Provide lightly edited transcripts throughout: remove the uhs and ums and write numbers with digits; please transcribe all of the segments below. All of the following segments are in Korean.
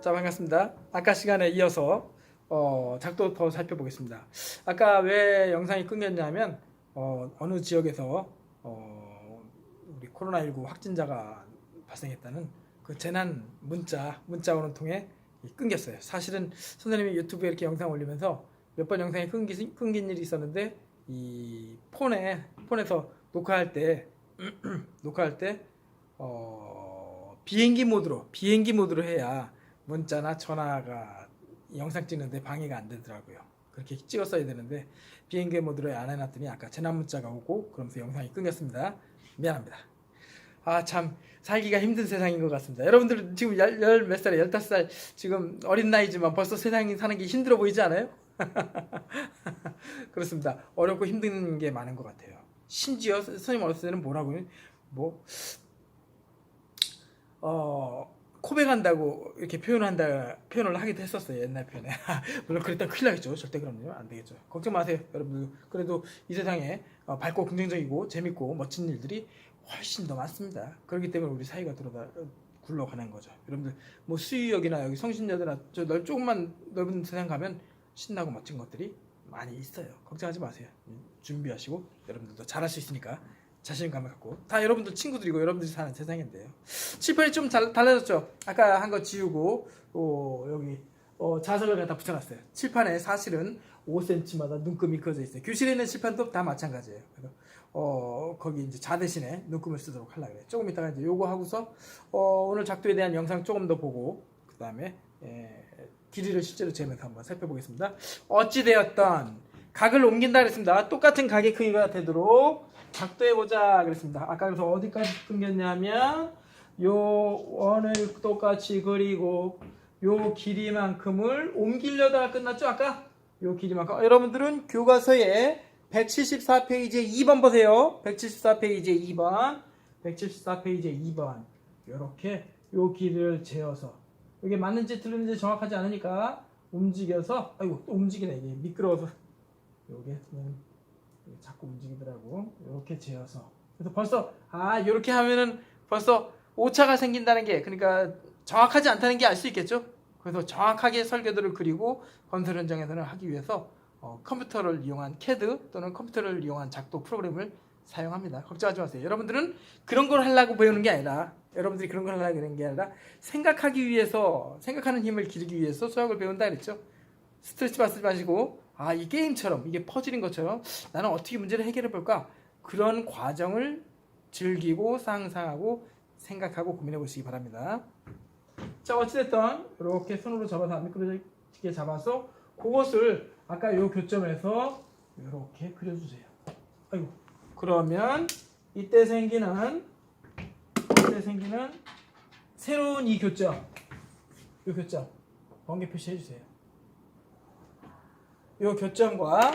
자, 반갑습니다. 아까 시간에 이어서 작도 더 살펴보겠습니다. 아까 왜 영상이 끊겼냐면 어느 지역에서 우리 코로나19 확진자가 발생했다는 그 재난 문자 오는 통에 끊겼어요. 사실은 선생님이 유튜브에 이렇게 영상 올리면서 몇 번 영상이 끊긴 일이 있었는데 이 폰에서 녹화할 때 비행기 모드로 해야 문자나 전화가 영상 찍는데 방해가 안 되더라고요. 그렇게 찍었어야 되는데 비행기 모드로 안 해놨더니 아까 재난 문자가 오고 그러면서 영상이 끊겼습니다. 미안합니다. 아, 참 살기가 힘든 세상인 것 같습니다. 여러분들 지금 열 몇 살에 15살 지금 어린 나이지만 벌써 세상이 사는 게 힘들어 보이지 않아요? 그렇습니다. 어렵고 힘든 게 많은 것 같아요. 심지어 선생님 어렸을 때는 뭐라고요? 코백한다고 이렇게 표현을 하기도 했었어요. 옛날 표현에. 물론 그랬다면 큰일 나겠죠. 절대 그럼요. 안 되겠죠. 걱정 마세요. 여러분들. 그래도 이 세상에 밝고 긍정적이고 재밌고 멋진 일들이 훨씬 더 많습니다. 그렇기 때문에 우리 사이가 굴러가는 거죠. 여러분들 뭐 수유역이나 여기 성신여대나 조금만 넓은 세상 가면 신나고 멋진 것들이 많이 있어요. 걱정하지 마세요. 준비하시고 여러분들도 잘할 수 있으니까 자신감을 갖고 다 여러분들 친구들이고 여러분들이 사는 세상인데요. 칠판이 좀 달라졌죠. 아까 한 거 지우고 여기 자석을 갖다 붙여놨어요. 칠판에 사실은 5cm마다 눈금이 그어져 있어요. 교실에 있는 칠판도 다 마찬가지예요. 그래서 거기 이제 자 대신에 눈금을 쓰도록 하려고 그래요. 조금 이따가 이제 요거 하고서 오늘 작도에 대한 영상 조금 더 보고 그 다음에 길이를 실제로 재면서 한번 살펴보겠습니다. 어찌되었던 각을 옮긴다 그랬습니다. 똑같은 각의 크기가 되도록 작도해보자 그랬습니다. 아까 그래서 어디까지 끊겼냐면 요 원을 똑같이 그리고 요 길이만큼을 옮기려다가 끝났죠. 아까 요 길이만큼. 여러분들은 교과서에 174페이지에 2번 보세요. 174페이지에 2번 요렇게 요 길이를 재어서 이게 맞는지 틀린지 정확하지 않으니까 움직여서 또 움직이네. 이게 미끄러워서 요게 자꾸 움직이더라고. 이렇게 재어서 그래서 벌써 이렇게 하면은 벌써 오차가 생긴다는 게 그러니까 정확하지 않다는 게 알 수 있겠죠. 그래서 정확하게 설계도를 그리고 건설 현장에서는 하기 위해서 컴퓨터를 이용한 CAD 또는 컴퓨터를 이용한 작도 프로그램을 사용합니다. 걱정하지 마세요. 여러분들은 그런 걸 하려고 배우는 게 아니라 여러분들이 그런 걸 하려고 배우는 게 아니라 생각하기 위해서 생각하는 힘을 기르기 위해서 수학을 배운다 그랬죠. 스트레스 받지 마시고 이 게임처럼 이게 퍼즐인 것처럼 나는 어떻게 문제를 해결해 볼까 그런 과정을 즐기고 상상하고 생각하고 고민해 보시기 바랍니다. 자, 어찌됐든 이렇게 손으로 잡아서 안 미끄러지게 잡아서 그것을 아까 요 교점에서 이렇게 그려주세요. 그러면 이때 생기는 새로운 이 교점 번개 표시해 주세요. 요 교점과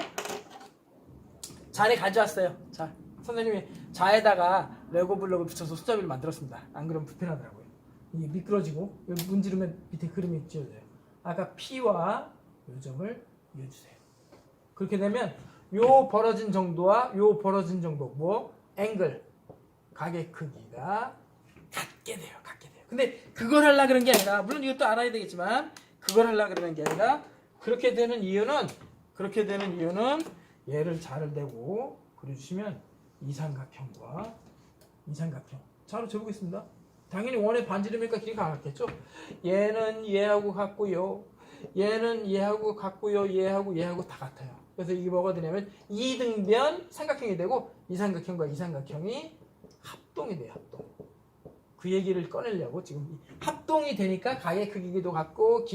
잔에 가져왔어요. 자, 선생님이 자에다가 레고 블록을 붙여서 수자비를 만들었습니다. 안 그러면 불편하더라고요. 이게 미끄러지고 문지르면 밑에 그림이 지어져요. 아까 P와 요점을 이어주세요. 그렇게 되면 요 벌어진 정도와 요 벌어진 정도 앵글 각의 크기가 같게 돼요. 근데 그걸 하려고 그런 게 아니라 물론 이것도 알아야 되겠지만 그걸 하려고 그러는 게 아니라 그렇게 되는 이유는 얘를 자를 대고 그려주시면 이삼각형과 이삼각형 자로 재보겠습니다. 당연히 원의 반지름이니까 길이가 같겠죠. 얘는 얘하고 같고요. 얘는 얘하고 같고요. 얘하고 다 같아요. 그래서 이게 뭐가 되냐면 이등변 삼각형이 되고 이삼각형과 이삼각형이 합동이 돼요. 합동. 그 얘기를 꺼내려고 지금 합동이 되니까 각의 크기도 같고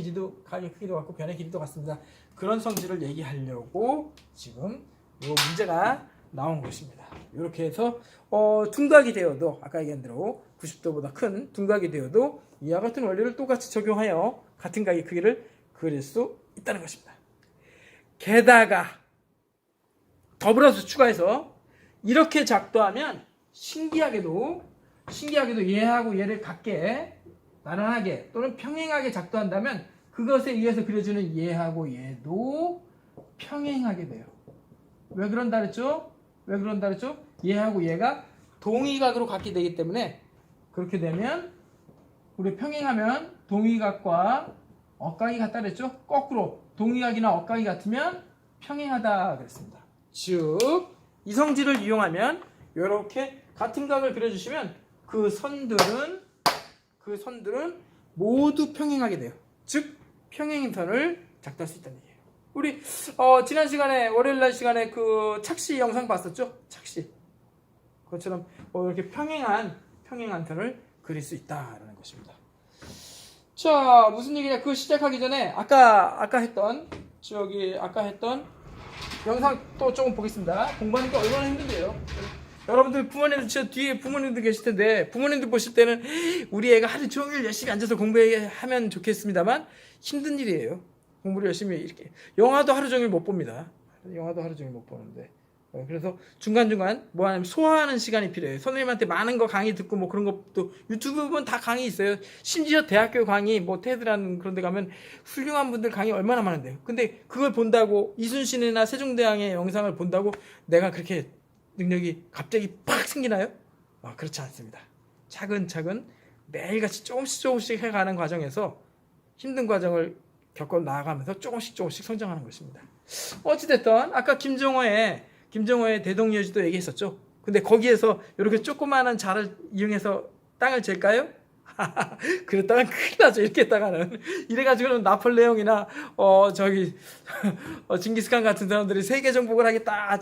각의 크기도 같고 변의 길이도 같습니다. 그런 성질을 얘기하려고 지금 이 문제가 나온 것입니다. 이렇게 해서 둔각이 되어도 아까 얘기한 대로 90도보다 큰 둔각이 되어도 이와 같은 원리를 똑같이 적용하여 같은 각의 크기를 그릴 수 있다는 것입니다. 게다가 더불어서 추가해서 이렇게 작도하면 신기하게도 얘하고 얘를 같게 나란하게 또는 평행하게 작도한다면 그것에 의해서 그려주는 얘하고 얘도 평행하게 돼요. 왜 그런다 그랬죠? 얘하고 얘가 동위각으로 같게 되기 때문에 그렇게 되면 우리 평행하면 동위각과 엇각이 같다 그랬죠? 거꾸로 동의각이나 엇각이 같으면 평행하다 그랬습니다. 즉 이성질을 이용하면 이렇게 같은 각을 그려주시면 그 선들은 모두 평행하게 돼요. 즉 평행선을 작동할 수 있다는 얘기예요. 우리 지난 시간에 월요일날 시간에 그 착시 영상 봤었죠? 착시. 그것처럼 이렇게 평행한 선을 그릴 수 있다라는 것입니다. 자, 무슨 얘기냐? 그 시작하기 전에 아까 했던 영상 또 조금 보겠습니다. 공부하니까 얼마나 힘든데요. 여러분들 부모님들 저 뒤에 부모님들 계실 텐데 부모님들 보실 때는 우리 애가 하루 종일 열심히 앉아서 공부하면 좋겠습니다만 힘든 일이에요. 공부를 열심히 이렇게 영화도 하루 종일 못 봅니다. 영화도 하루 종일 못 보는데 그래서 중간중간 뭐 하냐면 소화하는 시간이 필요해요. 선생님한테 많은 거 강의 듣고 뭐 그런 것도 유튜브 보면 다 강의 있어요. 심지어 대학교 강의 뭐 테드라는 그런 데 가면 훌륭한 분들 강의 얼마나 많은데요. 근데 그걸 본다고 이순신이나 세종대왕의 영상을 본다고 내가 그렇게 능력이 갑자기 팍 생기나요? 그렇지 않습니다. 차근차근 매일같이 조금씩 해가는 과정에서 힘든 과정을 겪어 나아가면서 조금씩 성장하는 것입니다. 어찌됐든 아까 김정호의 대동여지도 얘기했었죠. 근데 거기에서 이렇게 조그마한 자를 이용해서 땅을 잴까요? 그랬다간 큰일 나죠. 이렇게 했다가는 이래가지고는 나폴레옹이나 징기스칸 같은 사람들이 세계 정복을 하겠다.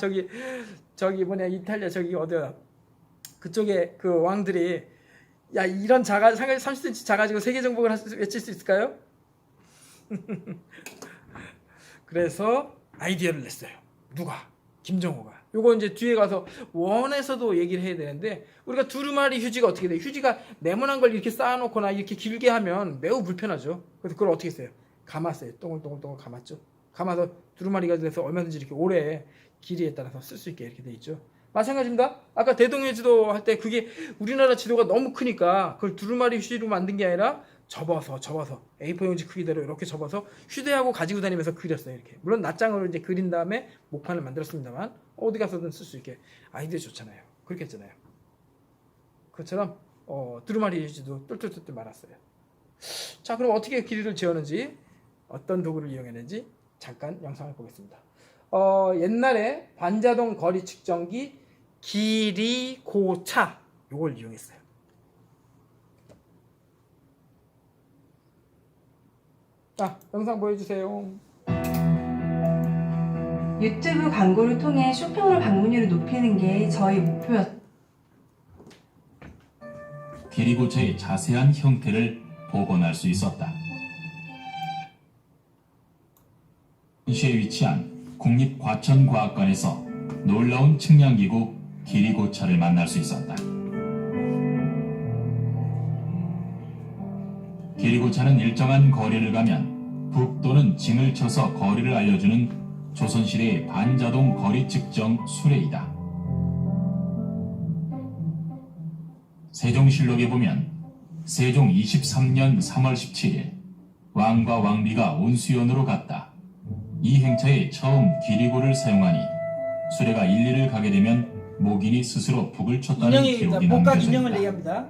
이탈리아 어디야 그쪽에 그 왕들이 야 이런 자가 30cm 작아지고 세계 정복을 외칠 수 있을까요? 그래서 아이디어를 냈어요. 누가? 김정호가. 요거 이제 뒤에 가서 원에서도 얘기를 해야 되는데 우리가 두루마리 휴지가 어떻게 돼요? 휴지가 네모난 걸 이렇게 쌓아놓거나 이렇게 길게 하면 매우 불편하죠. 그래서 그걸 어떻게 했어요? 감았어요. 동글동글 감았죠. 감아서 두루마리가 돼서 얼마든지 이렇게 오래 길이에 따라서 쓸 수 있게 이렇게 돼 있죠. 마찬가지입니다. 아까 대동여지도 할 때 그게 우리나라 지도가 너무 크니까 그걸 두루마리 휴지로 만든 게 아니라 접어서 A4 용지 크기대로 이렇게 접어서 휴대하고 가지고 다니면서 그렸어요. 이렇게. 물론 낱장으로 이제 그린 다음에 목판을 만들었습니다만 어디 가서든 쓸 수 있게 아이디어 좋잖아요. 그렇게 했잖아요. 그것처럼 두루마리 휴지도 똘똘똘똘 말았어요. 자, 그럼 어떻게 길이를 재었는지 어떤 도구를 이용했는지 잠깐 영상을 보겠습니다. 옛날에 반자동 거리 측정기 길이고차 요걸 이용했어요. 자, 영상 보여주세요. 유튜브 광고를 통해 쇼핑몰 방문율을 높이는 게 저희 목표였습니다. 길이고차의 자세한 형태를 복원할 수 있었다. 시에 위치한 국립과천과학관에서 놀라운 측량기구 길이고차를 만날 수 있었다. 길이고차는 일정한 거리를 가면 북 또는 징을 쳐서 거리를 알려주는 조선시대의 반자동 거리 측정 수레이다. 세종실록에 보면 세종 23년 3월 17일 왕과 왕비가 온수연으로 갔다. 이 행차에 처음 길이고를 사용하니 수레가 일리를 가게 되면 목인이 스스로 북을 쳤다는 기록이 남겨져 있다.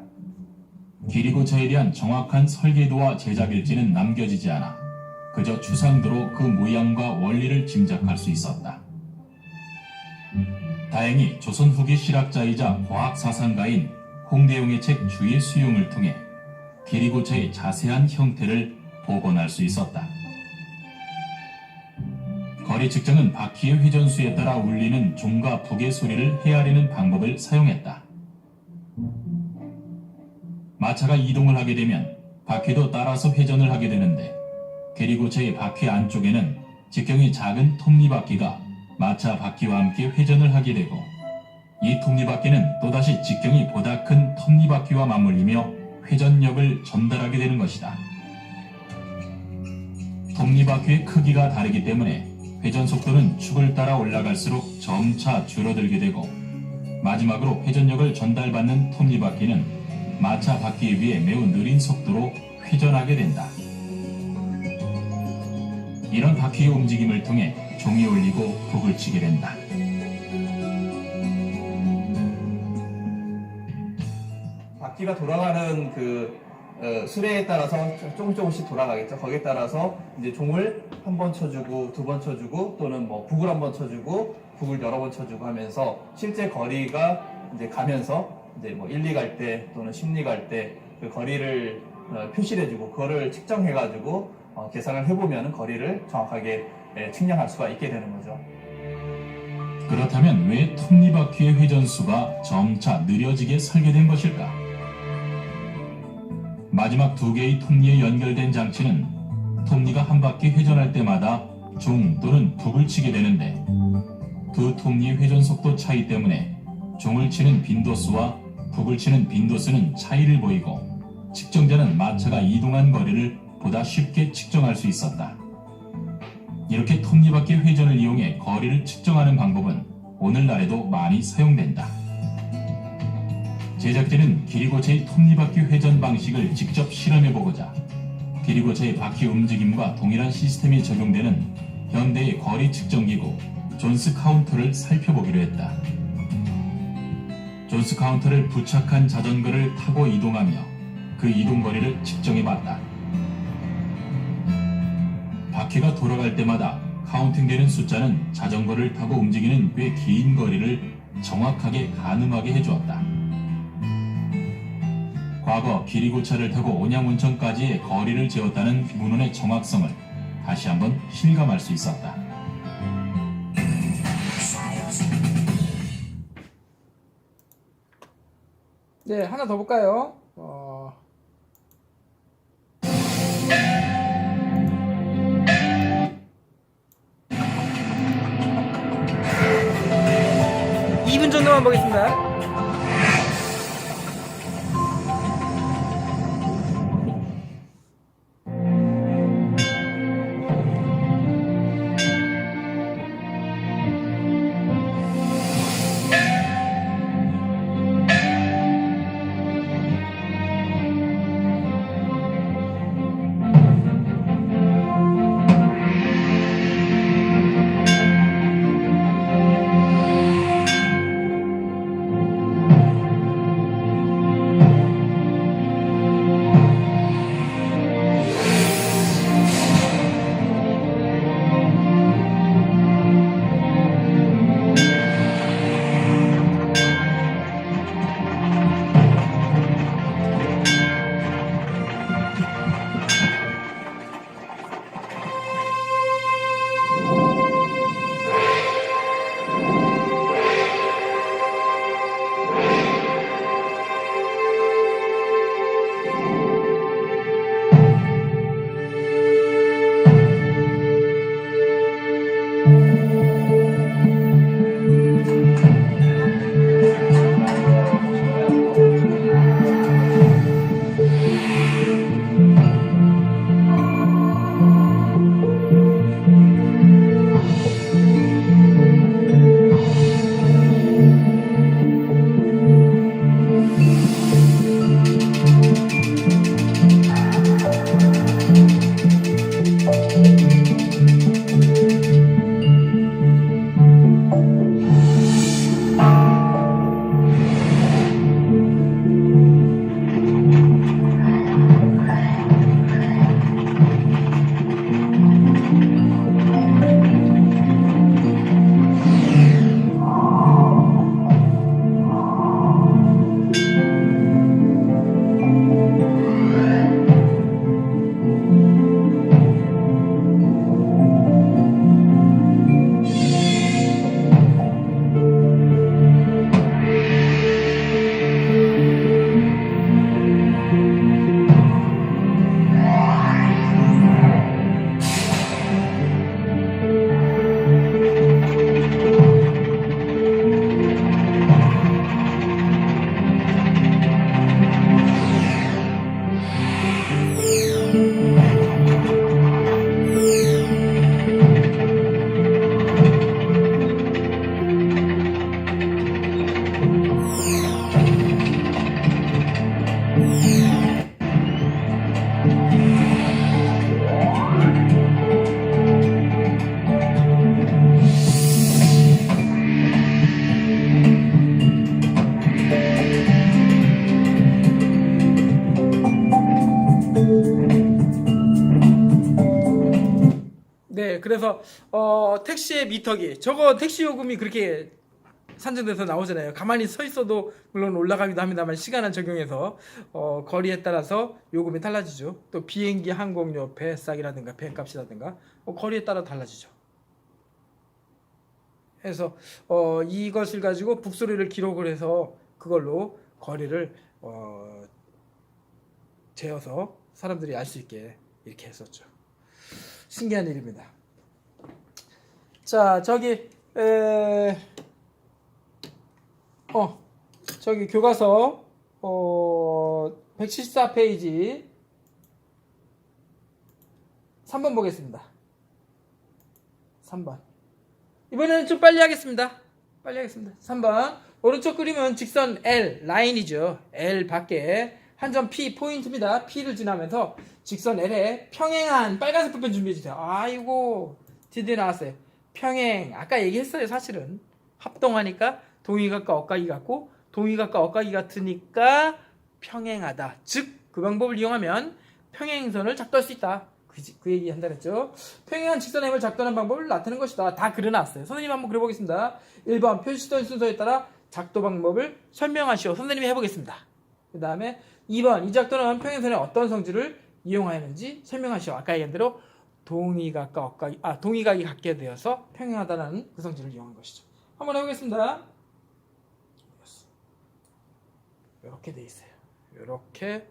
길이고차에 대한 정확한 설계도와 제작일지는 남겨지지 않아 그저 추상도로 그 모양과 원리를 짐작할 수 있었다. 다행히 조선 후기 실학자이자 과학사상가인 홍대용의 책 주의 수용을 통해 길이고차의 자세한 형태를 복원할 수 있었다. 거리 측정은 바퀴의 회전수에 따라 울리는 종과 북의 소리를 헤아리는 방법을 사용했다. 마차가 이동을 하게 되면 바퀴도 따라서 회전을 하게 되는데 길이고차의 바퀴 안쪽에는 직경이 작은 톱니바퀴가 마차 바퀴와 함께 회전을 하게 되고 이 톱니바퀴는 또다시 직경이 보다 큰 톱니바퀴와 맞물리며 회전력을 전달하게 되는 것이다. 톱니바퀴의 크기가 다르기 때문에 회전 속도는 축을 따라 올라갈수록 점차 줄어들게 되고 마지막으로 회전력을 전달받는 톱니바퀴는 마차 바퀴에 비해 매우 느린 속도로 회전하게 된다. 이런 바퀴의 움직임을 통해 종이 울리고 북을 치게 된다. 바퀴가 돌아가는 그 수레에 따라서 조금씩 돌아가겠죠. 거기에 따라서 이제 종을 한 번 쳐주고 두 번 쳐주고 또는 뭐 북을 한 번 쳐주고 북을 여러 번 쳐주고 하면서 실제 거리가 이제 가면서 이제 뭐 1리 갈 때 또는 10리 갈 때 그 거리를 표시를 해주고 그거를 측정해가지고 계산을 해보면 거리를 정확하게 측량할 수가 있게 되는 거죠. 그렇다면 왜 톱니바퀴의 회전수가 점차 느려지게 설계된 것일까? 마지막 두 개의 톱니에 연결된 장치는 톱니가 한 바퀴 회전할 때마다 종 또는 북을 치게 되는데 두 톱니의 회전 속도 차이 때문에 종을 치는 빈도수와 북을 치는 빈도수는 차이를 보이고 측정자는 마차가 이동한 거리를 보다 쉽게 측정할 수 있었다. 이렇게 톱니바퀴 회전을 이용해 거리를 측정하는 방법은 오늘날에도 많이 사용된다. 제작진은 기리고체의 톱니바퀴 회전 방식을 직접 실험해보고자 기리고체의 바퀴 움직임과 동일한 시스템이 적용되는 현대의 거리 측정기구 존스 카운터를 살펴보기로 했다. 존스 카운터를 부착한 자전거를 타고 이동하며 그 이동거리를 측정해봤다. 바퀴가 돌아갈 때마다 카운팅되는 숫자는 자전거를 타고 움직이는 꽤 긴 거리를 정확하게 가늠하게 해주었다. 과거 기리고차를 타고 온양온천까지의 거리를 재었다는 문헌의 정확성을 다시 한번 실감할 수 있었다. 네, 하나 더 볼까요? 2분 정도만 보겠습니다. 예, 그래서 택시의 미터기 저거 택시 요금이 그렇게 산정돼서 나오잖아요. 가만히 서 있어도 물론 올라가기도 합니다만 시간을 적용해서 거리에 따라서 요금이 달라지죠. 또 비행기, 항공료, 배싹이라든가 배값이라든가 거리에 따라 달라지죠. 그래서 이것을 가지고 북소리를 기록을 해서 그걸로 거리를 재어서 사람들이 알 수 있게 이렇게 했었죠. 신기한 일입니다. 자, 저기 저기 교과서 114페이지 3번 보겠습니다. 3번. 이번에는 좀 빨리 하겠습니다. 3번. 오른쪽 그림은 직선 L 라인이죠. L 밖에 한 점 P 포인트입니다. P를 지나면서 직선 L에 평행한 빨간색 볼펜 준비해 주세요. 아이고 드디어 나왔어요. 평행. 아까 얘기했어요. 사실은 합동하니까 동의각과 엇각이 같고 동의각과 엇각이 같으니까 평행하다. 즉 그 방법을 이용하면 평행선을 작도할 수 있다. 그 얘기 한다 그랬죠. 평행한 직선 M을 작도하는 방법을 나타내는 것이다. 다 그려놨어요. 선생님 한번 그려보겠습니다. 1번 표시된 순서에 따라 작도 방법을 설명하시오. 선생님이 해보겠습니다. 그 다음에 2번 이 작도는 평행선의 어떤 성질을 이용하였는지 설명하시오. 아까 얘기한 대로 동의각과 엇각이 동의각이 같게 되어서 평행하다는 그 성질을 이용한 것이죠. 한번 해보겠습니다. 이렇게 돼 있어요. 이렇게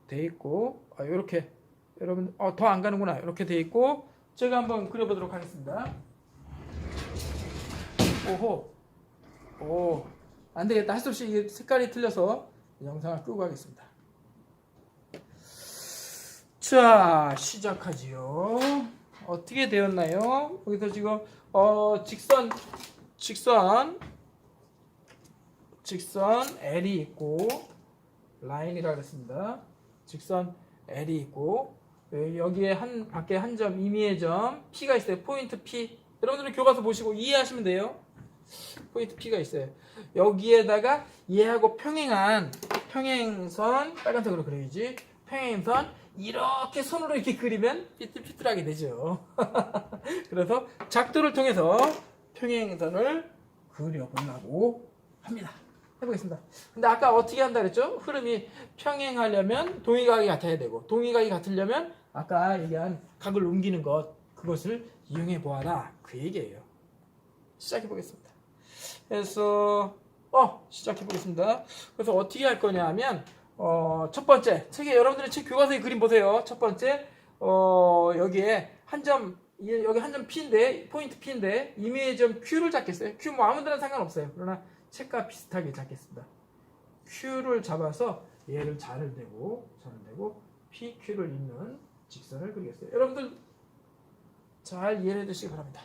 돼 있고 이렇게 여러분 더 안 가는구나. 이렇게 돼 있고 제가 한번 그려보도록 하겠습니다. 오호 오 안되겠다. 할 수 없이 이게 색깔이 틀려서 영상을 끄고 하겠습니다. 자 시작하지요. 어떻게 되었나요? 여기서 지금 직선 L이 있고 라인이라고 했습니다. 직선 L이 있고 여기에 밖에 한 점 임의의 점 P가 있어요. 포인트 P. 여러분들은 교과서 보시고 이해하시면 돼요. 포인트 P가 있어요. 여기에다가 얘하고 평행선 빨간색으로 그려야지. 평행선 이렇게 손으로 이렇게 그리면 삐뚤삐뚤하게 되죠. 그래서 작도를 통해서 평행선을 그려보려고 합니다. 해보겠습니다. 근데 아까 어떻게 한다 그랬죠? 흐름이 평행하려면 동의각이 같아야 되고 동의각이 같으려면 아까 얘기한 각을 옮기는 그것을 이용해 보아라 그 얘기예요. 시작해 보겠습니다. 그래서 시작해 보겠습니다. 그래서 어떻게 할 거냐 하면 첫 번째 책에 여러분들의 책 교과서에 그림 보세요. 첫 번째 여기에 여기 한 점 P인데 포인트 P인데 임의의 점 Q를 잡겠어요. Q 뭐 아무 데나 상관없어요. 그러나 책과 비슷하게 잡겠습니다. Q를 잡아서 얘를 자를 대고 PQ를 잇는 직선을 그리겠어요. 여러분들 잘 이해해 주시기 바랍니다.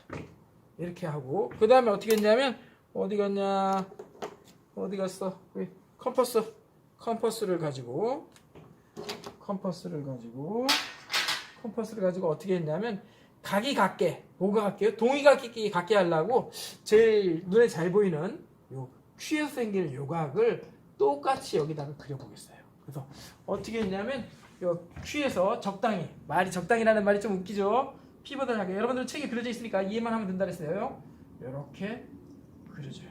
이렇게 하고 그 다음에 어떻게 했냐면 어디 갔냐 어디 갔어 컴퍼스를 가지고 어떻게 했냐면 각이 같게 뭐가 같게요? 동의각이 같게 하려고 제일 눈에 잘 보이는 요 Q에서 생기는 요 각을 똑같이 여기다가 그려보겠어요. 그래서 어떻게 했냐면 요 Q에서 적당히라는 말이 좀 웃기죠. P보다 작게 여러분들 책에 그려져 있으니까 이해만 하면 된다 그랬어요. 이렇게 그려줘요.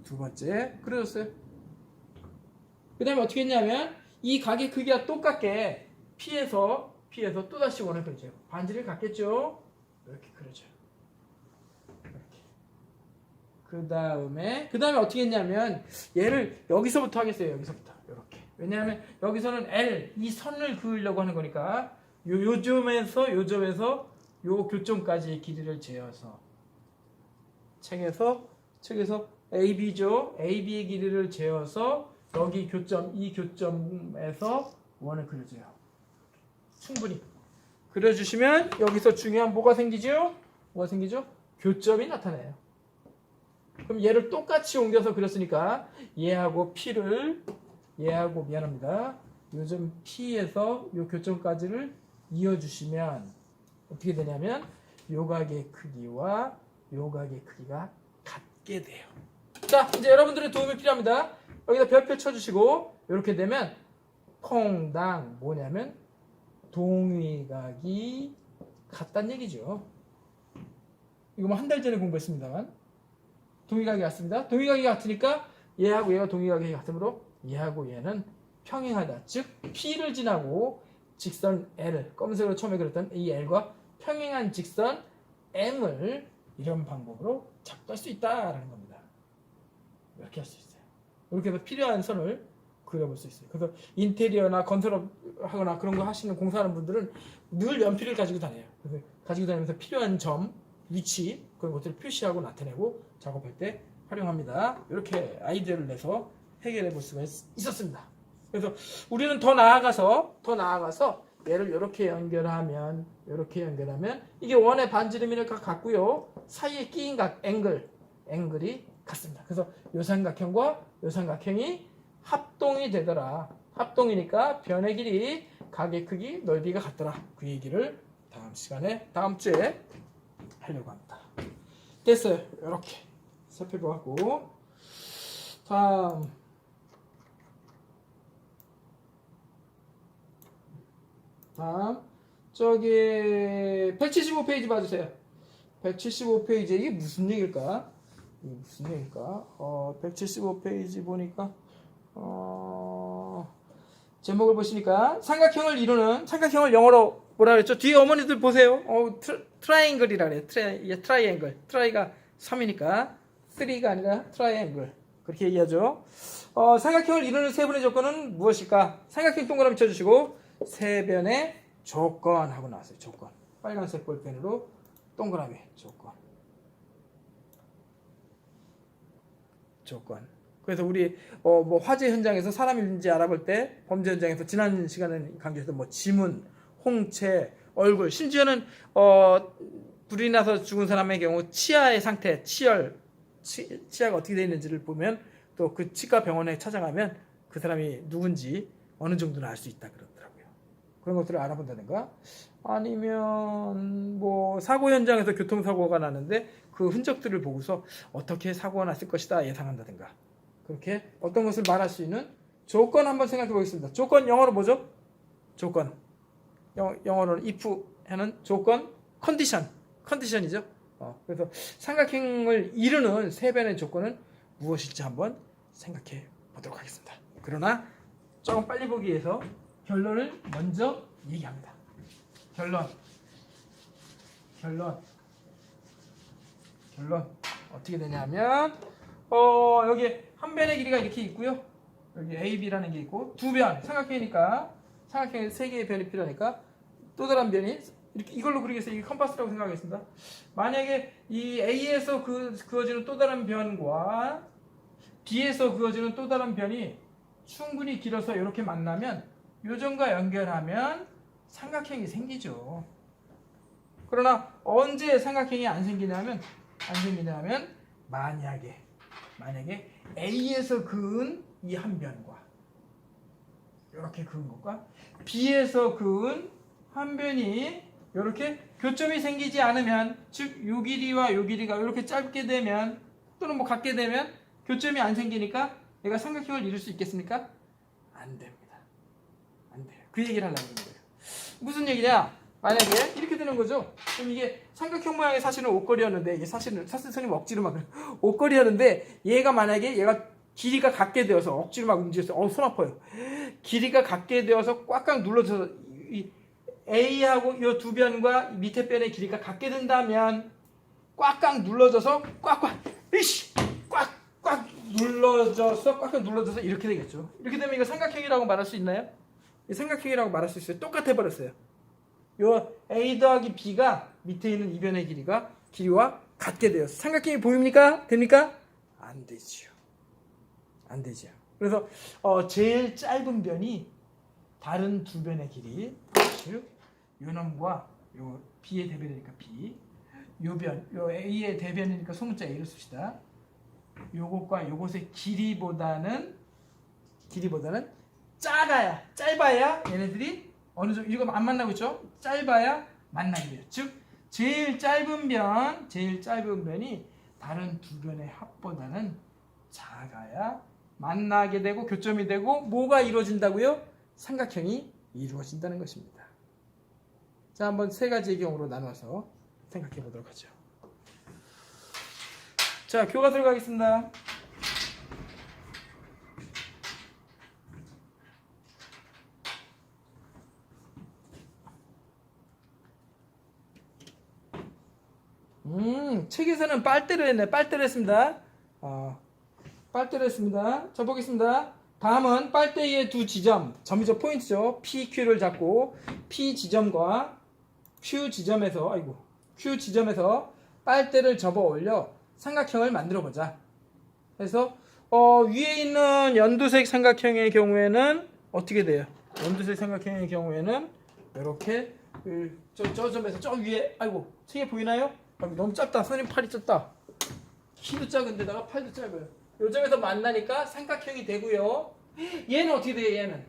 두 번째 그려줬어요. 그 다음에 어떻게 했냐면 이 각의 크기가 똑같게 P에서 또다시 원을 그려줘요. 반지를 갖겠죠. 이렇게 그려줘요. 이렇게. 그 다음에 어떻게 했냐면 얘를 여기서부터 하겠어요. 여기서부터 이렇게. 왜냐하면 여기서는 L 이 선을 그으려고 하는 거니까 요 점에서 요 교점까지의 길이를 재어서 책에서 AB죠. AB의 길이를 재어서 여기 이 교점에서 원을 그려줘요. 충분히 그려주시면 여기서 중요한 뭐가 생기죠? 교점이 나타나요. 그럼 얘를 똑같이 옮겨서 그렸으니까 얘하고 요점 P에서 요 교점까지를 이어주시면 어떻게 되냐면 요각의 크기와 요각의 크기가 같게 돼요. 자, 이제 여러분들의 도움이 필요합니다. 여기다 별표 쳐주시고 이렇게 되면 퐁당 뭐냐면 동의각이 같다는 얘기죠. 이거 뭐 한 달 전에 공부했습니다만 동의각이 같습니다. 동의각이 같으니까 얘하고 얘가 동의각이 같으므로 얘하고 얘는 평행하다. 즉 P를 지나고 직선 L, 검은색으로 처음에 그렸던 이 L과 평행한 직선 M을 이런 방법으로 작도할 수 있다라는 겁니다. 이렇게 할 수 있어요. 이렇게 해서 필요한 선을 그려볼 수 있어요. 그래서 인테리어나 건설업 하거나 그런 거 하시는 공사하는 분들은 늘 연필을 가지고 다녀요. 그래서 가지고 다니면서 필요한 점, 위치 그런 것들을 표시하고 나타내고 작업할 때 활용합니다. 이렇게 아이디어를 내서 해결해 볼 수가 있었습니다. 그래서 우리는 더 나아가서 얘를 이렇게 연결하면 이게 원의 반지름이를 같고요. 사이에 끼인 각 앵글이 같습니다. 그래서 요 삼각형과 요 삼각형이 합동이 되더라. 합동이니까 변의 길이, 각의 크기, 넓이가 같더라. 그 얘기를 다음 주에 하려고 합니다. 됐어요. 이렇게 살펴보고 다음 저기 175페이지 봐주세요. 175페이지 이게 무슨 얘기일까? 175페이지 보니까 제목을 보시니까 삼각형을 영어로 뭐라 그랬죠? 뒤에 어머니들 보세요. 트라이앵글이라 그래요. 트라이앵글. 트라이가 3이니까 3가 아니라 트라이앵글. 그렇게 얘기하죠. 삼각형을 이루는 세 분의 조건은 무엇일까? 삼각형 동그라미 쳐주시고 세 변의 조건 하고 나왔어요. 조건. 빨간색 볼펜으로 동그라미 조건. 그래서 우리 뭐 화재 현장에서 사람이 있는지 알아볼 때 범죄 현장에서 지난 시간에 강조했던 뭐 지문, 홍채, 얼굴, 심지어는 불이 나서 죽은 사람의 경우 치아의 상태, 치아가 어떻게 되어 있는지를 보면 또 그 치과 병원에 찾아가면 그 사람이 누군지 어느 정도는 알 수 있다 그러더라고요. 그런 것들을 알아본다든가 아니면 뭐 사고 현장에서 교통사고가 났는데 그 흔적들을 보고서 어떻게 사고가 났을 것이다 예상한다든가 그렇게 어떤 것을 말할 수 있는 조건 한번 생각해 보겠습니다. 조건 영어로 뭐죠? 조건. 영어로는 if 하는 조건, 컨디션이죠. 그래서 삼각형을 이루는 세 변의 조건은 무엇일지 한번 생각해 보도록 하겠습니다. 그러나 조금 빨리 보기 위해서 결론을 먼저 얘기합니다. 결론 어떻게 되냐면 여기 한 변의 길이가 이렇게 있고요. 여기 AB라는 게 있고 두 변, 삼각형이니까 삼각형에 세 개의 변이 필요하니까 또 다른 변이 이렇게 이걸로 그리겠어요. 이게 컴파스라고 생각하겠습니다. 만약에 이 A에서 그어지는 또 다른 변과 B에서 그어지는 또 다른 변이 충분히 길어서 이렇게 만나면 요점과 연결하면 삼각형이 생기죠. 그러나 언제 삼각형이 안 생기냐면 만약에 A에서 그은 이 한 변과 이렇게 그은 것과 B에서 그은 한 변이 이렇게 교점이 생기지 않으면 즉 요 길이와 요 길이가 이렇게 짧게 되면 또는 뭐 같게 되면 교점이 안 생기니까 얘가 삼각형을 이룰 수 있겠습니까? 안 됩니다. 안 돼요. 그 얘기를 하려고 하는 거예요. 무슨 얘기냐? 만약에 이렇게 되는 거죠. 그럼 이게 삼각형 모양의 사실은 옷걸이였는데 이게 사실 선생님 억지로 막 옷걸이였는데 얘가 만약에 얘가 길이가 같게 되어서 억지로 막 움직였어요. 손 아파요. 길이가 같게 되어서 꽉꽉 눌러져서 이 A하고 이 두 변과 밑에 변의 길이가 같게 된다면 꽉꽉 눌러져서 꽉꽉 눌러져서 이렇게 되겠죠. 이렇게 되면 이거 삼각형이라고 말할 수 있나요? 삼각형이라고 말할 수 있어요. 똑같아 버렸어요. 요 A 더하기 B가 밑에 있는 이 변의 길이와 같게 되어서 삼각형이 보입니까? 됩니까? 안 되지요. 안 되죠. 그래서 제일 짧은 변이 다른 두 변의 길이 즉 요 놈과 요 B의 대변이니까 B, 요 A의 대변이니까 소문자 A를 씁시다. 요것과 요것의 길이보다는 짧아야 얘네들이 어느 정도 이거 안 만나고 있죠? 짧아야 만나게 돼요. 즉 제일 짧은 변이 다른 두 변의 합보다는 작아야 만나게 되고 교점이 되고 뭐가 이루어진다고요? 삼각형이 이루어진다는 것입니다. 자, 한번 세 가지의 경우로 나눠서 생각해 보도록 하죠. 자, 교과서로 가겠습니다. 책에서는 빨대를 했네. 빨대를 했습니다. 빨대를 했습니다. 자, 보겠습니다. 다음은 빨대의 두 지점, 점이죠, 포인트죠. P, Q를 잡고 P 지점과 Q 지점에서 빨대를 접어 올려 삼각형을 만들어 보자. 그래서 위에 있는 연두색 삼각형의 경우에는 어떻게 돼요? 연두색 삼각형의 경우에는 이렇게 저 점에서 저 위에, 아이고, 책에 보이나요? 너무 작다. 선생님 팔이 작다. 키도 작은데다가 팔도 짧아요. 요 점에서 만나니까 삼각형이 되고요. 얘는 어떻게 돼요?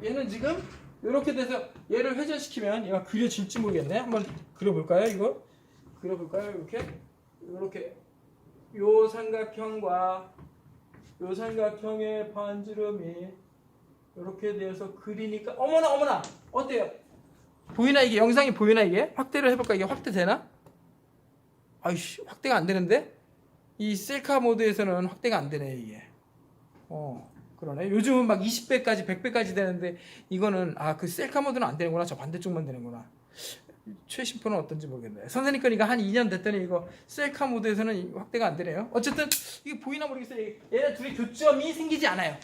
얘는 지금 이렇게 돼서 얘를 회전시키면 얘가 그려질지 모르겠네. 한번 그려볼까요? 이거 그려볼까요? 이렇게 요 삼각형과 요 삼각형의 반지름이 이렇게 돼서 그리니까 어머나 어때요? 보이나? 이게 영상이 보이나? 이게 확대를 해볼까? 이게 확대되나? 아이씨, 확대가 안 되는데? 이 셀카 모드에서는 확대가 안 되네, 이게. 그러네. 요즘은 막 20배까지, 100배까지 되는데, 이거는, 그 셀카 모드는 안 되는구나. 저 반대쪽만 되는구나. 최신폰은 어떤지 모르겠네. 선생님 거니까 한 2년 됐더니 이거 셀카 모드에서는 확대가 안 되네요. 어쨌든, 이게 보이나 모르겠어요. 얘네 둘이 교점이 생기지 않아요.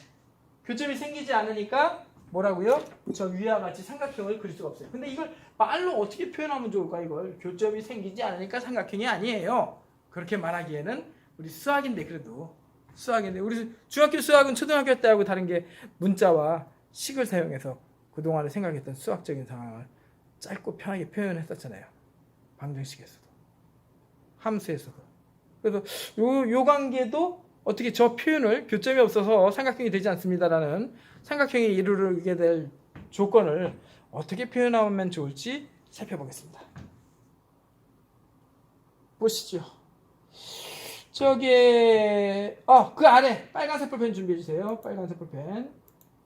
교점이 생기지 않으니까, 뭐라고요? 저 위와 같이 삼각형을 그릴 수가 없어요. 근데 이걸 말로 어떻게 표현하면 좋을까? 이걸 교점이 생기지 않으니까 삼각형이 아니에요. 그렇게 말하기에는 우리 수학인데, 그래도 수학인데 우리 중학교 수학은 초등학교 때하고 다른 게 문자와 식을 사용해서 그동안에 생각했던 수학적인 상황을 짧고 편하게 표현했었잖아요. 방정식에서도 함수에서도. 그래서 요 관계도 어떻게 저 표현을 교점이 없어서 삼각형이 되지 않습니다라는 삼각형이 이루게 될 조건을 어떻게 표현하면 좋을지 살펴보겠습니다. 보시죠. 그 아래 빨간색 볼펜 준비해 주세요. 빨간색 볼펜.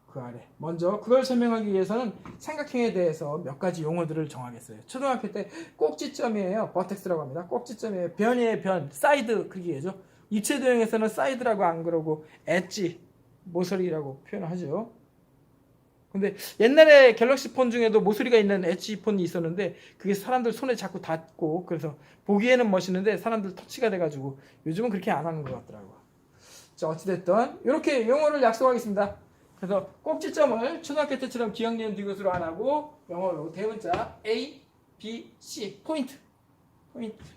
그 아래. 먼저 그걸 설명하기 위해서는 삼각형에 대해서 몇 가지 용어들을 정하겠어요. 초등학교 때 꼭지점이에요. 버텍스라고 합니다. 꼭지점이에요. 변이에요, 변. 사이드 그렇게 얘기하죠. 입체 도형에서는 사이드라고 안 그러고 엣지, 모서리라고 표현하죠. 근데 옛날에 갤럭시 폰 중에도 모서리가 있는 엣지 폰이 있었는데 그게 사람들 손에 자꾸 닿고 그래서 보기에는 멋있는데 사람들 터치가 돼가지고 요즘은 그렇게 안 하는 것 같더라고요. 자, 어찌됐든 이렇게 용어를 약속하겠습니다. 그래서 꼭지점을 초등학교 때처럼 기억니은 디귿으로 안 하고 영어로 대문자 A, B, C 포인트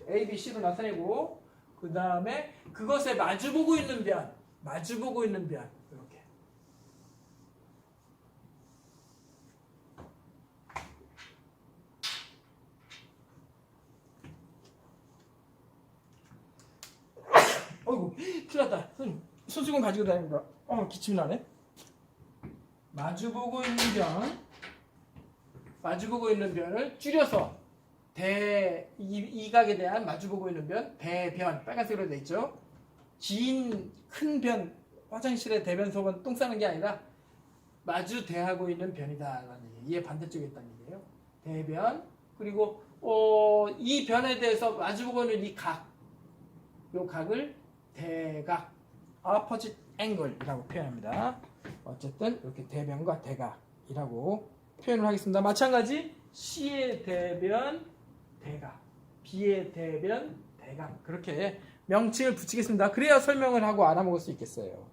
A, B, C로 나타내고 그 다음에 그것에 마주보고 있는 변 이렇게. 어이구, 큰일 났다. 손수건 가지고 다닙니다. 기침이 나네. 마주보고 있는 변을 줄여서 이각에 대한 마주보고 있는 변, 대변, 빨간색으로 되어 있죠. 긴 큰 변, 화장실에 대변석은 똥 싸는 게 아니라 마주 대하고 있는 변이다라는 얘기. 이에 반대쪽에 있다는 얘기예요. 대변. 그리고 이 변에 대해서 마주보고 있는 이 각, 요 각을 대각, opposite angle이라고 표현합니다. 어쨌든 이렇게 대변과 대각이라고 표현을 하겠습니다. 마찬가지 C의 대변, 대각, B의 대변, 대각 그렇게 명칭을 붙이겠습니다. 그래야 설명을 하고 알아먹을 수 있겠어요.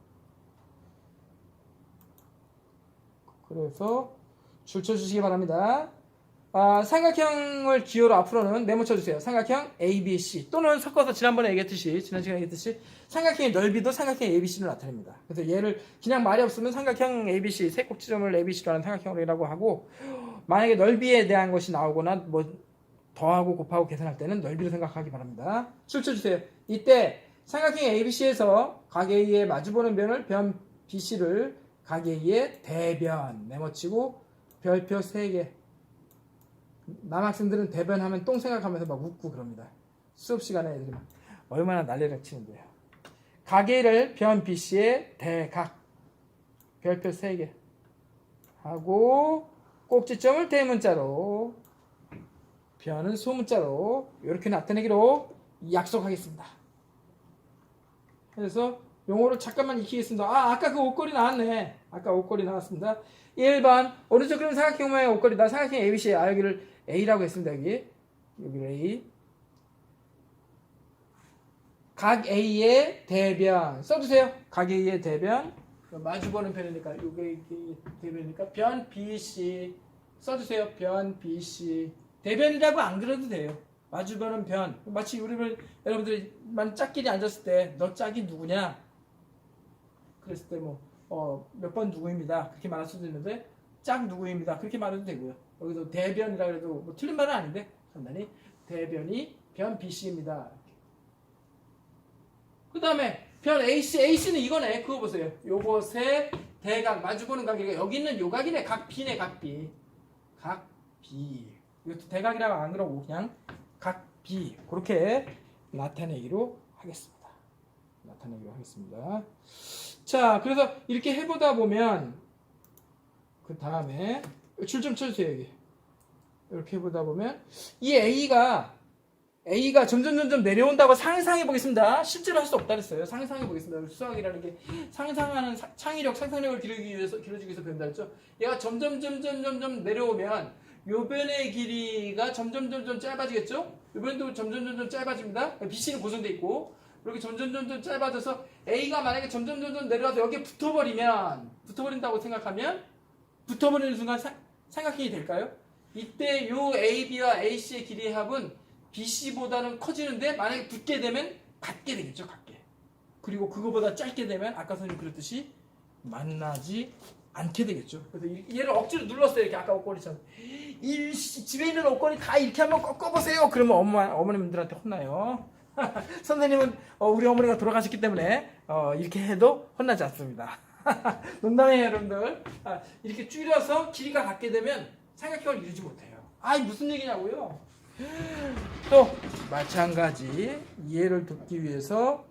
그래서 줄 쳐주시기 바랍니다. 삼각형을 기호로 앞으로는 메모 쳐주세요. 삼각형 ABC 또는 섞어서 지난 시간에 얘기했듯이 삼각형의 넓이도 삼각형 ABC로 나타냅니다. 그래서 얘를 그냥 말이 없으면 삼각형 ABC 세 꼭지점을 ABC로 하는 삼각형이라고 하고 만약에 넓이에 대한 것이 나오거나 뭐 더하고 곱하고 계산할 때는 넓이로 생각하기 바랍니다. 줄 쳐주세요. 이때 삼각형 ABC에서 각 A에 마주보는 변을 변 BC를 각 A의 대변 메모치고 별표 3개. 남학생들은 대변하면 똥 생각하면서 막 웃고 그럽니다. 수업 시간에 애들이 막 얼마나 난리를 치는데요. 각 A를 변 BC의 대각 별표 3개 하고 꼭지점을 대문자로 변은 소문자로 이렇게 나타내기로 약속하겠습니다. 그래서 용어를 잠깐만 익히겠습니다. 아까 그 옷걸이 나왔네. 아까 옷걸이 나왔습니다. 1번 오른쪽 그림 삼각형 모양의 옷걸이다. 삼각형 ABC. 여기를 A라고 했습니다. 여기를 A. 각 A의 대변 써주세요. 각 A의 대변. 마주보는 편이니까 이게 대변이니까 변 BC 써주세요. 변 BC. 대변이라고 안 그려도 돼요. 마주보는 변. 마치 여러분들이 짝끼리 앉았을 때 너 짝이 누구냐? 그랬을 때 몇 번 누구입니다. 그렇게 말할 수도 있는데 짝 누구입니다. 그렇게 말해도 되고요. 여기서 대변이라 그래도 뭐 틀린 말은 아닌데 간단히 대변이 변 BC입니다. 그 다음에 변 AC, AC는 이거네. 그거 보세요. 요것의 대각, 마주보는 각이니까 여기 있는 요 각이네. 각 B네, 각 B. 각 B. 이것도 대각이라고 안 그러고 그냥 각 B. 그렇게 나타내기로 하겠습니다. 자, 그래서 이렇게 해보다 보면 그 다음에 줄 좀 쳐주세요. 여기. 이렇게 해보다 보면 이 A가 점점 내려온다고 상상해 보겠습니다. 실제로 할 수 없다 그랬어요. 상상해 보겠습니다. 수학이라는 게 상상하는 창의력, 상상력을 길러주기 위해서 배운다 그랬죠. 얘가 점점 내려오면 요 변의 길이가 점점 짧아지겠죠. 요 변도 점점 짧아집니다. BC는 고정돼 있고 이렇게 점점 짧아져서 A가 만약에 점점 내려와서 여기에 붙어버린다고 생각하면 붙어버리는 순간 삼각형이 될까요? 이때 요 AB와 AC의 길이의 합은 BC보다는 커지는데 만약에 붙게 되면 같게 되겠죠. 같게. 그리고 그거보다 짧게 되면 아까 선생님 그랬듯이 만나지 않게 되겠죠. 그래서 얘를 억지로 눌렀어요. 이렇게 아까 옷걸이처럼. 집에 있는 옷걸이 다 이렇게 한번 꺾어보세요. 그러면 어머님들한테 혼나요. 선생님은 우리 어머니가 돌아가셨기 때문에 이렇게 해도 혼나지 않습니다. 농담이에요 여러분들. 이렇게 줄여서 길이가 같게 되면 삼각형을 이루지 못해요. 무슨 얘기냐고요. 또 마찬가지 이해를 돕기 위해서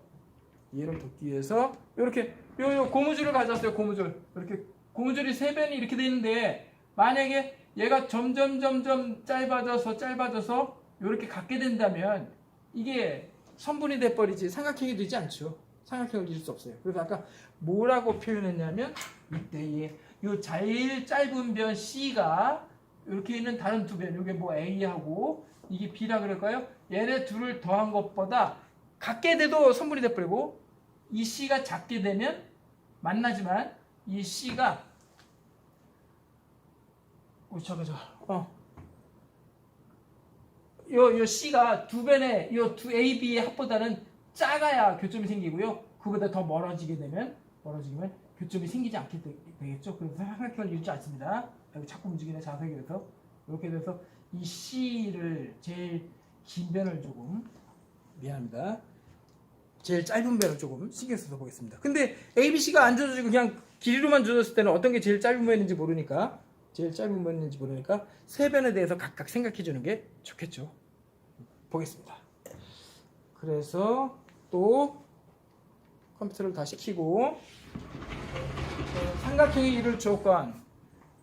이렇게 요 고무줄을 가져왔어요. 고무줄. 이렇게 고무줄이 3변이 이렇게 돼 있는데 만약에 얘가 점점 짧아져서 이렇게 같게 된다면 이게 선분이 돼 버리지 삼각형이 되지 않죠. 삼각형을 이룰 수 없어요. 그래서 아까 뭐라고 표현했냐면 이때 요 제일 짧은 변 C가 이렇게 있는 다른 두 변, 이게 뭐 A하고 이게 B라 그럴까요? 얘네 둘을 더한 것보다 같게 돼도 선분이 돼버리고 이 C가 작게 되면 만나지만 이 C가 요 C가 두 변의 요 두 AB의 합보다는 작아야 교점이 생기고요. 그보다 더 멀어지면 교점이 생기지 않게 되겠죠. 그래서 삼각형을 이루지 않습니다. 여기 자꾸 움직이네 자석이 돼서 이렇게 돼서 이 C를 제일 긴 변을 조금 미안합니다. 제일 짧은 변을 조금 신경 써서 보겠습니다. 근데 ABC가 안 줘지고 그냥 길이로만 줘졌을 때는 어떤 게 제일 짧은 변인지 모르니까 세 변에 대해서 각각 생각해 주는 게 좋겠죠. 보겠습니다. 그래서 또 컴퓨터를 다시 켜고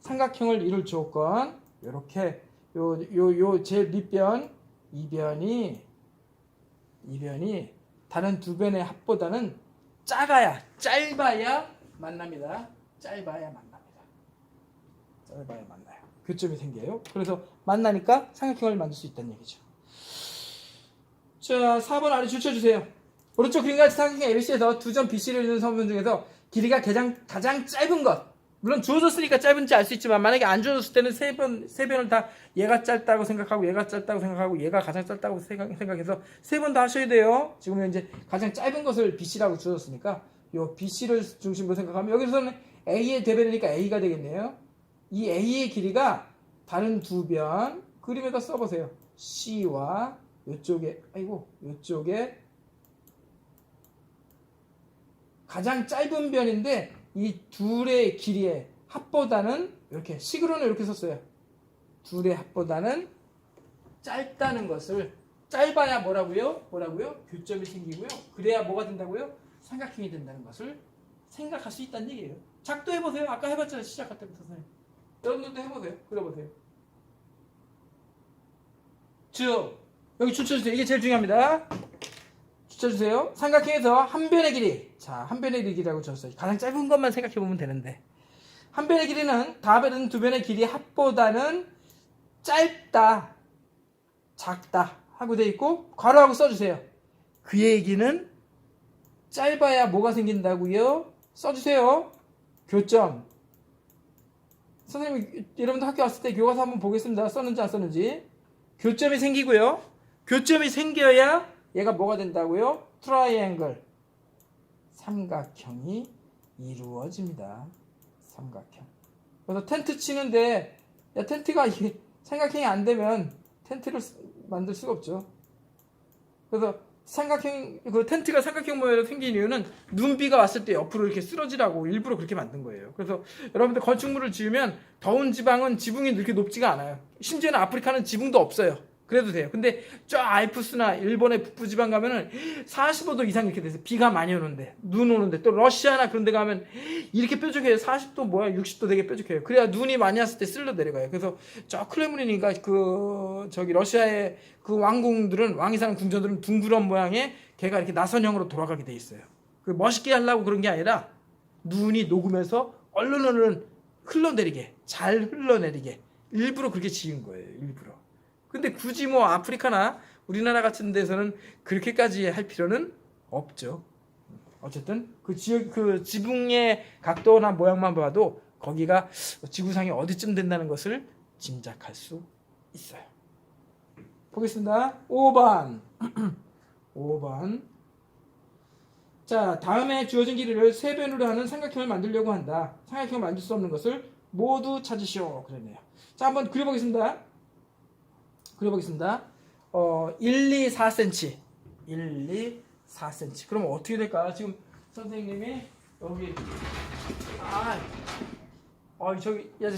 삼각형을 이룰 조건 이렇게 요 제일 밑변 이 변이 다른 두 변의 합보다는 짧아야 만나요. 교점이 생겨요. 그래서 만나니까 삼각형을 만들 수 있다는 얘기죠. 자, 4번 아래 줄 쳐주세요. 오른쪽 그림과 같이 삼각형 ABC에서 두 점 BC를 이루는 선분 중에서 길이가 가장 짧은 것. 물론 주어졌으니까 짧은지 알 수 있지만 만약에 안 주어졌을 때는 세 변을 다 얘가 짧다고 생각하고 얘가 가장 짧다고 생각해서 세 번 다 하셔야 돼요. 지금 이제 가장 짧은 것을 BC라고 주어졌으니까 요 BC를 중심으로 생각하면 여기서는 A의 대변이니까 A가 되겠네요. 이 A의 길이가 다른 두 변 그림에다 써보세요. C와 요쪽에 가장 짧은 변인데 이 둘의 길이의 합보다는 이렇게 식으로는 이렇게 썼어요. 둘의 합보다는 짧다는 것을 짧아야 뭐라고요? 교점이 생기고요. 그래야 뭐가 된다고요? 삼각형이 된다는 것을 생각할 수 있다는 얘기예요. 작도해보세요. 아까 해봤잖아요. 시작할 때부터 선생님. 여러분들도 해보세요. 그려보세요. 쭉 여기 추쳐주세요. 이게 제일 중요합니다. 추쳐주세요. 삼각형에서 한 변의 길이, 자, 한 변의 길이라고 줬어요. 가장 짧은 것만 생각해 보면 되는데, 한 변의 길이는 다른 두 변의 길이 합보다는 짧다, 작다 하고 돼 있고 괄호하고 써주세요. 그 얘기는 짧아야 뭐가 생긴다고요? 써주세요. 교점. 선생님, 여러분도 학교 왔을 때 교과서 한번 보겠습니다. 썼는지 안 썼는지. 교점이 생기고요. 교점이 생겨야 얘가 뭐가 된다고요? 트라이앵글. 삼각형이 이루어집니다. 삼각형. 그래서 텐트 치는데, 야, 텐트가 이게 삼각형이 안 되면 텐트를 만들 수가 없죠. 그래서 그 텐트가 삼각형 모양으로 생긴 이유는 눈비가 왔을 때 옆으로 이렇게 쓰러지라고 일부러 그렇게 만든 거예요. 그래서 여러분들 건축물을 지으면 더운 지방은 지붕이 이렇게 높지가 않아요. 심지어는 아프리카는 지붕도 없어요. 그래도 돼요. 근데 저 알프스나 일본의 북부지방 가면은 45도 이상 이렇게 돼서 비가 많이 오는데, 눈 오는데, 또 러시아나 그런 데 가면 이렇게 뾰족해요. 40도 뭐야, 60도 되게 뾰족해요. 그래야 눈이 많이 왔을 때 쓸려 내려가요. 그래서 저 크렘린이니까 저기 러시아의 그 왕궁들은, 왕이 사는 궁전들은 둥그런 모양의 걔가 이렇게 나선형으로 돌아가게 돼 있어요. 그 멋있게 하려고 그런 게 아니라 눈이 녹으면서 얼른 흘러내리게, 잘 흘러내리게 일부러 그렇게 지은 거예요. 일부러. 근데 굳이 뭐 아프리카나 우리나라 같은 데서는 그렇게까지 할 필요는 없죠. 어쨌든 그 지역, 그 지붕의 각도나 모양만 봐도 거기가 지구상이 어디쯤 된다는 것을 짐작할 수 있어요. 보겠습니다. 5번. 5번. 자, 다음에 주어진 길이를 세 변으로 하는 삼각형을 만들려고 한다. 삼각형을 만들 수 없는 것을 모두 찾으시오. 그랬네요. 자, 한번 그려보겠습니다. 1, 2, 4cm. 1, 2, 4cm. 그럼 어떻게 될까? 지금 선생님이 여기, 저기, 야,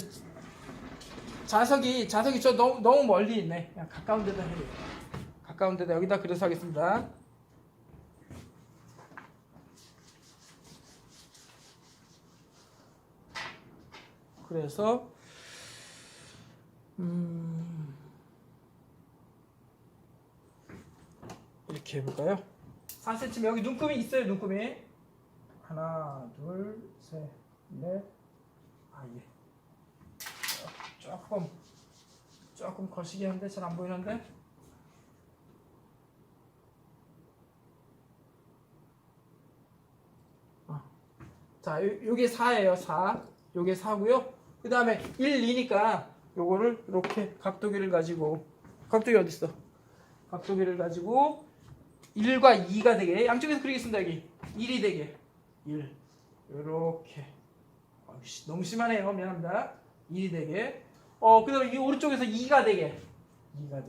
자석이 저 너무 멀리 있네. 그냥 가까운 데다 해야 돼. 가까운 데다 여기다 그려서 하겠습니다. 그래서, 이렇게 해볼까요? 4cm. 여기 눈금이 있어요. 눈금이 하나, 둘, 셋, 넷. 예. 조금 거시기 한데 잘 안 보이는데. 자, 요게 4예요. 4. 요게 4고요. 그 다음에 1, 2니까 요거를 이렇게 각도기를 가지고, 각도기 어딨어? 각도기를 가지고 1과 2가 되게, 양쪽에서 그리겠습니다. 여기 1이 되게, 1 요렇게. 너무 심하네요. 미안합니다. 1이 되게, 그 다음에 이 오른쪽에서 2가 되게, 2cm가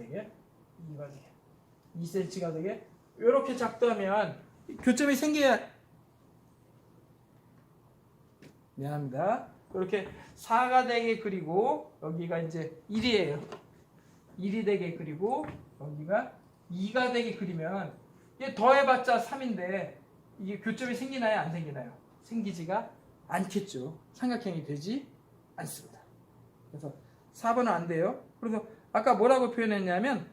되게, 요렇게 작도하면 교점이 생겨야, 미안합니다. 이렇게 4가 되게 그리고 여기가 이제 1이에요. 1이 되게 그리고 여기가 2가 되게 그리면, 얘 더해봤자 3인데 이게 교점이 생기나요? 안 생기나요? 생기지가 않겠죠. 삼각형이 되지 않습니다. 그래서 4번은 안 돼요. 그래서 아까 뭐라고 표현했냐면,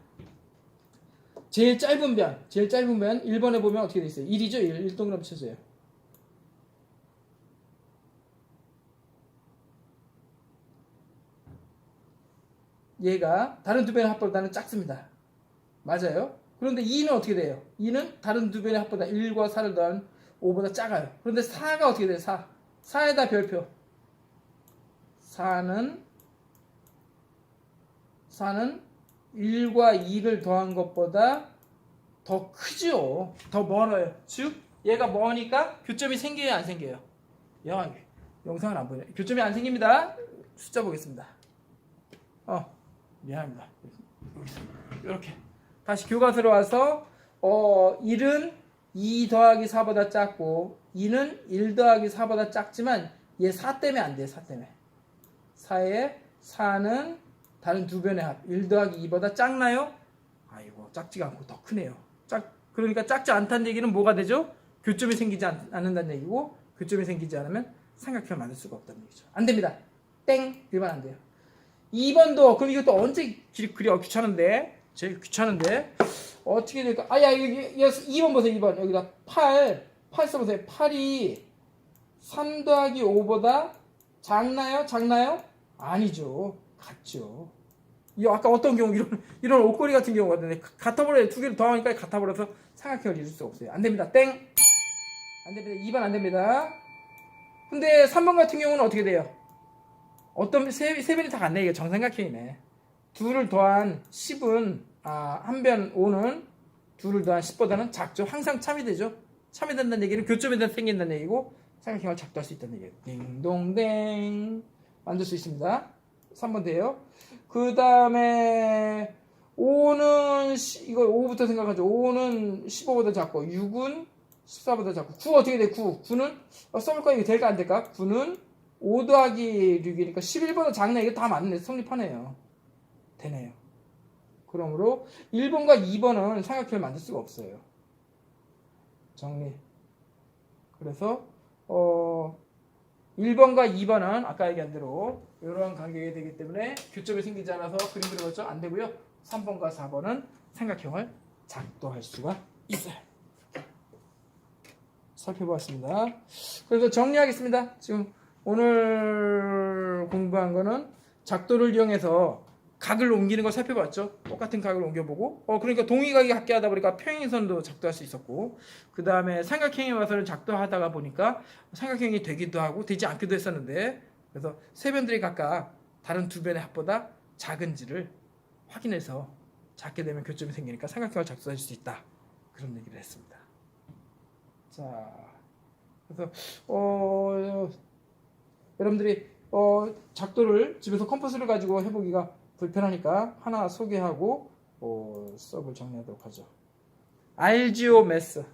제일 짧은 변 1번에 보면 어떻게 돼 있어요? 1이죠. 1 동그라미 쳐줘요. 얘가 다른 두 변의 합보다는 작습니다. 맞아요. 그런데 2는 어떻게 돼요? 2는 다른 두 변의 합보다 1과 4를 더한 5보다 작아요. 그런데 4가 어떻게 돼요? 4에다 별표. 4는 1과 2를 더한 것보다 더 크죠. 더 멀어요. 즉 얘가 머니까 교점이 생겨요, 안 생겨요? 영상은 안 보이네. 교점이 안 생깁니다. 숫자 보겠습니다. 미안합니다. 이렇게 다시 교과서로 와서 1은 2 더하기 4보다 작고 2는 1 더하기 4보다 작지만 얘 4 때문에 안 돼요. 4 때문에. 4는 다른 두 변의 합 1 더하기 2보다 작나요? 작지가 않고 더 크네요. 그러니까 작지 않다는 얘기는 뭐가 되죠? 교점이 생기지 않는다는 얘기고, 교점이 생기지 않으면 삼각형을 만들 수가 없다는 얘기죠. 안 됩니다. 땡! 1번 안 돼요. 2번도, 그럼 이것도 언제 그려? 귀찮은데. 제일 귀찮은데 어떻게 될까? 아야 여기 2번 보세요. 2번 여기다 8 써보세요. 8이 3 더하기 5보다 작나요? 아니죠. 같죠. 이 아까 어떤 경우 이런 옷걸이 같은 경우 같은데 같아버려요. 두 개를 더하니까 같아버려서 삼각형을 이룰 수 없어요. 안 됩니다. 땡. 안 됩니다. 2번 안 됩니다. 근데 3번 같은 경우는 어떻게 돼요? 어떤 세 변이 다 같네. 이게 정삼각형이네. 2를 더한 10은 한 변 5는 2를 더한 10보다는 작죠. 항상 참이 되죠. 참이 된다는 얘기는 교점이 생긴다는 얘기고 삼각형을 작도할 수 있다는 얘기예요. 딩동댕 만들 수 있습니다. 3번 돼요. 그 다음에 5는 이거 5부터 생각하죠. 5는 15보다 작고 6은 14보다 작고 9 어떻게 돼? 9는 써볼까? 이게 될까 안 될까? 9는 5 더하기 6이니까 11보다 작네. 이게 다 맞네. 성립하네요. 되네요. 그러므로 1번과 2번은 삼각형을 만들 수가 없어요. 정리. 그래서 1번과 2번은 아까 얘기한 대로 이런 간격이 되기 때문에 교점이 생기지 않아서 그림 그려봤죠? 안 되고요. 3번과 4번은 삼각형을 작도할 수가 있어요. 살펴보았습니다. 그래서 정리하겠습니다. 지금 오늘 공부한 거는 작도를 이용해서 각을 옮기는 걸 살펴봤죠. 똑같은 각을 옮겨보고 그러니까 동의각이 같게 하다 보니까 평행선도 작도할 수 있었고 그 다음에 삼각형에 와서는 작도하다가 보니까 삼각형이 되기도 하고 되지 않기도 했었는데 그래서 세 변들이 각각 다른 두 변의 합보다 작은지를 확인해서 작게 되면 교점이 생기니까 삼각형을 작도할 수 있다. 그런 얘기를 했습니다. 자, 그래서 여러분들이 작도를 집에서 컴퍼스를 가지고 해보기가 불편하니까 하나 소개하고 수업을 정리하도록 하죠. 알지오 메스.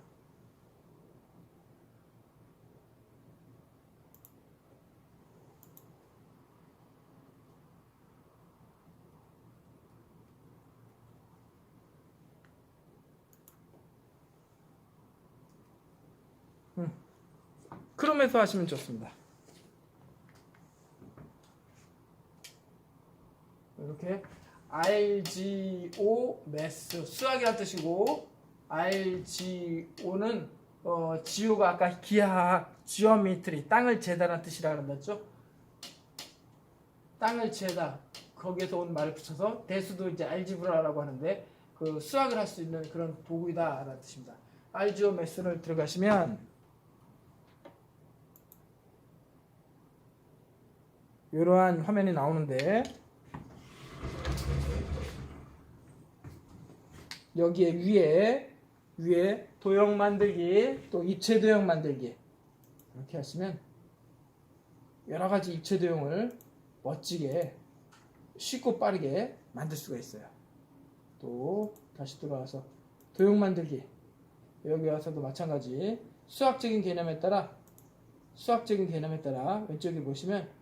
크롬에서 하시면 좋습니다. 이렇게 RGO 매스 수학이라는 뜻이고 RGO는 지오가 아까 기하학 지오메트리 땅을 재다라는 뜻이라 그랬죠. 땅을 재다 거기에서 온 말을 붙여서 대수도 이제 알지브라라고 하는데 그 수학을 할 수 있는 그런 도구이다라는 뜻입니다. RGO 매스를 들어가시면 이러한 화면이 나오는데 여기에 위에 도형 만들기 또 입체 도형 만들기 이렇게 하시면 여러 가지 입체 도형을 멋지게 쉽고 빠르게 만들 수가 있어요. 또 다시 들어와서 도형 만들기 여기 와서도 마찬가지 수학적인 개념에 따라 왼쪽에 보시면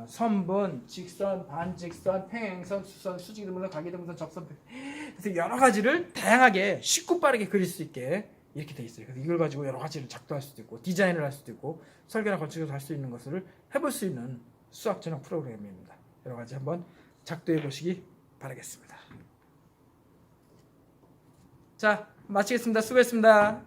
선분, 직선, 반직선, 평행선, 수선, 수직등분선, 가계등분선, 접선 그래서 여러 가지를 다양하게 쉽고 빠르게 그릴 수 있게 이렇게 돼 있어요. 그래서 이걸 가지고 여러 가지를 작도할 수도 있고 디자인을 할 수도 있고 설계나 건축에서 할 수 있는 것을 해볼 수 있는 수학 전용 프로그램입니다. 여러 가지 한번 작도해 보시기 바라겠습니다. 자, 마치겠습니다. 수고했습니다.